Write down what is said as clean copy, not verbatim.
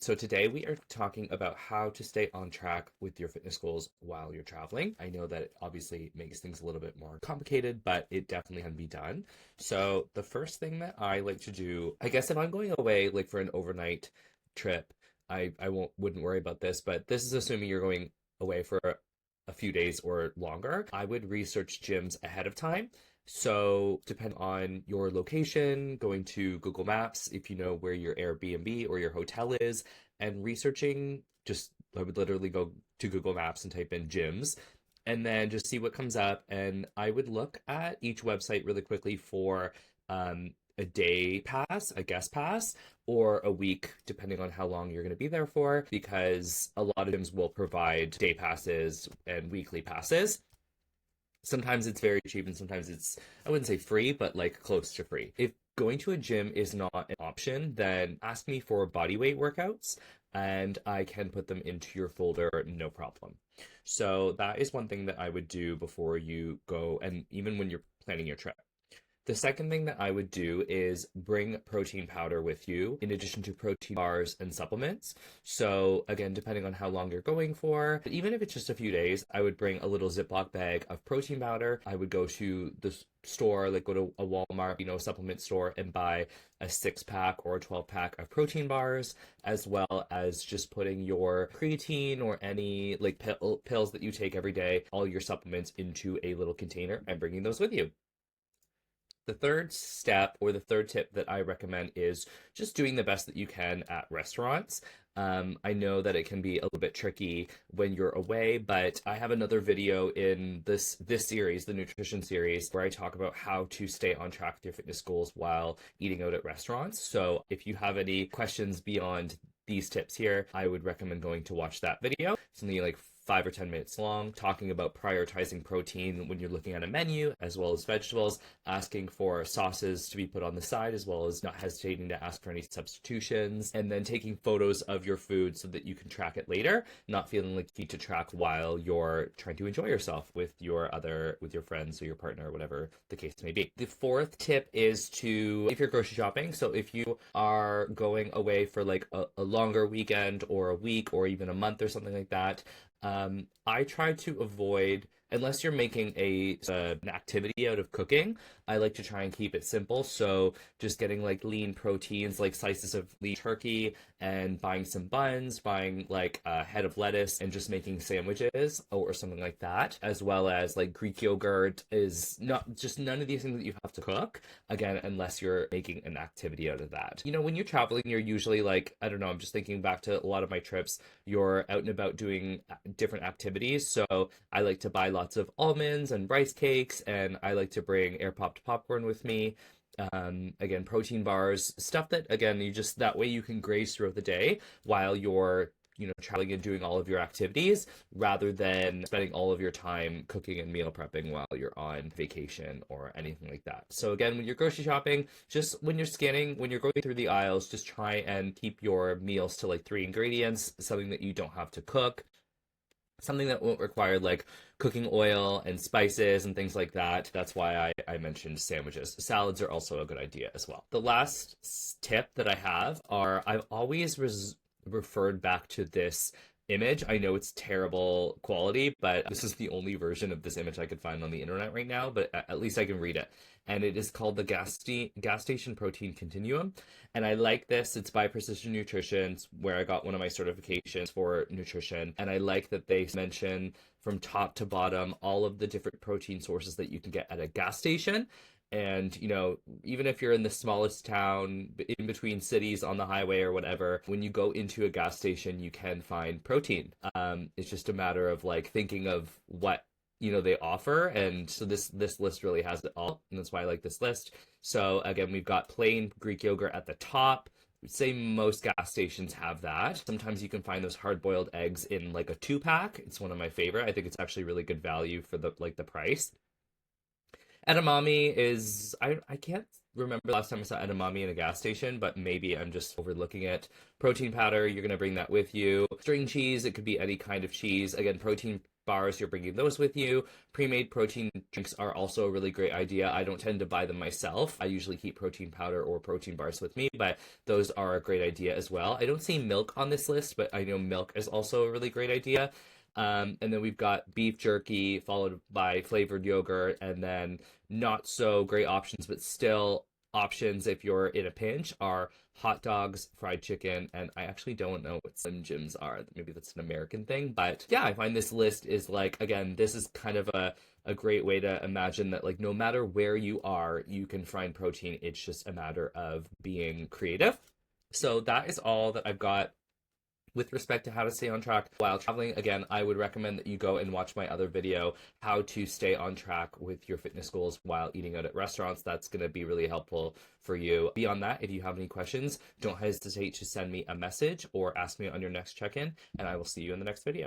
So today we are talking about how to stay on track with your fitness goals while you're traveling. I know that it obviously makes things a little bit more complicated, but it definitely can be done. So the first thing that I like to do, I guess if I'm going away like for an overnight trip, I wouldn't worry about this, but this is assuming you're going away for a few days or longer. I would research gyms ahead of time. So, depend on your location, going to Google Maps if you know where your Airbnb or your hotel is, and researching. Just I would literally go to Google Maps and type in gyms, and then just see what comes up. And I would look at each website really quickly for a day pass, a guest pass, or a week, depending on how long you're going to be there for, because a lot of gyms will provide day passes and weekly passes. Sometimes it's very cheap and sometimes it's, I wouldn't say free, but like close to free. If going to a gym is not an option, then ask me for bodyweight workouts and I can put them into your folder, no problem. So that is one thing that I would do before you go, and even when you're planning your trip. The second thing that I would do is bring protein powder with you in addition to protein bars and supplements. So again, depending on how long you're going for, but even if it's just a few days, I would bring a little Ziploc bag of protein powder. I would go to the store, like go to a Walmart, supplement store and buy a 6-pack or a 12-pack of protein bars, as well as just putting your creatine or any like pills that you take every day, all your supplements into a little container and bringing those with you. The third step or the third tip that I recommend is just doing the best that you can at restaurants. I know that it can be a little bit tricky when you're away, but I have another video in this series, the nutrition series, where I talk about how to stay on track with your fitness goals while eating out at restaurants. So if you have any questions beyond these tips here, I would recommend going to watch that video. It's only like 5 or 10 minutes long, talking about prioritizing protein when you're looking at a menu, as well as vegetables, asking for sauces to be put on the side, as well as not hesitating to ask for any substitutions, and then taking photos of your food so that you can track it later, not feeling like you need to track while you're trying to enjoy yourself with your friends or your partner, or whatever the case may be. The fourth tip is to, if you're grocery shopping, so if you are going away for like a longer weekend or a week or even a month or something like that, I try to avoid, unless you're making an activity out of cooking, I like to try and keep it simple. So just getting like lean proteins, like slices of lean turkey, and buying some buns, buying like a head of lettuce, and just making sandwiches or something like that, as well as like Greek yogurt is not just none of these things that you have to cook, again, unless you're making an activity out of that. When you're traveling, you're usually like, I don't know, I'm just thinking back to a lot of my trips, you're out and about doing different activities. So I like to buy lots of almonds and rice cakes, and I like to bring air popped popcorn with me. Again, protein bars, stuff that, again, that way you can graze throughout the day while you're, traveling and doing all of your activities, rather than spending all of your time cooking and meal prepping while you're on vacation or anything like that. So again, when you're grocery shopping, just when you're going through the aisles, just try and keep your meals to like 3 ingredients, something that you don't have to cook, something that won't require like cooking oil and spices and things like that. That's why I mentioned sandwiches. Salads are also a good idea as well. The last tip that I have are, I've always referred back to this image. I know it's terrible quality, but this is the only version of this image I could find on the internet right now, but at least I can read it. And it is called the gas station protein continuum. And I like this. It's by Precision Nutrition, where I got one of my certifications for nutrition. And I like that they mention from top to bottom all of the different protein sources that you can get at a gas station. And, even if you're in the smallest town in between cities on the highway or whatever, when you go into a gas station, you can find protein. It's just a matter of like thinking of what they offer. And so this list really has it all, and that's why I like this list. So again, we've got plain Greek yogurt at the top. I'd say most gas stations have that. Sometimes you can find those hard-boiled eggs in like a 2-pack. It's one of my favorite. I think it's actually really good value for the price. Edamame is, I can't remember the last time I saw edamame in a gas station, but maybe I'm just overlooking it. Protein powder, you're going to bring that with you. String cheese, it could be any kind of cheese. Again, protein bars, you're bringing those with you. Pre-made protein drinks are also a really great idea. I don't tend to buy them myself. I usually keep protein powder or protein bars with me, but those are a great idea as well. I don't see milk on this list, but I know milk is also a really great idea. And then we've got beef jerky, followed by flavored yogurt, and then not so great options, but still options if you're in a pinch are hot dogs, fried chicken, and I actually don't know what Slim Jims are. Maybe that's an American thing, but yeah, I find this list is like, again, this is kind of a great way to imagine that like no matter where you are, you can find protein. It's just a matter of being creative. So that is all that I've got with respect to how to stay on track while traveling. Again, I would recommend that you go and watch my other video, how to stay on track with your fitness goals while eating out at restaurants. That's going to be really helpful for you. Beyond that, if you have any questions, don't hesitate to send me a message or ask me on your next check-in, and I will see you in the next video.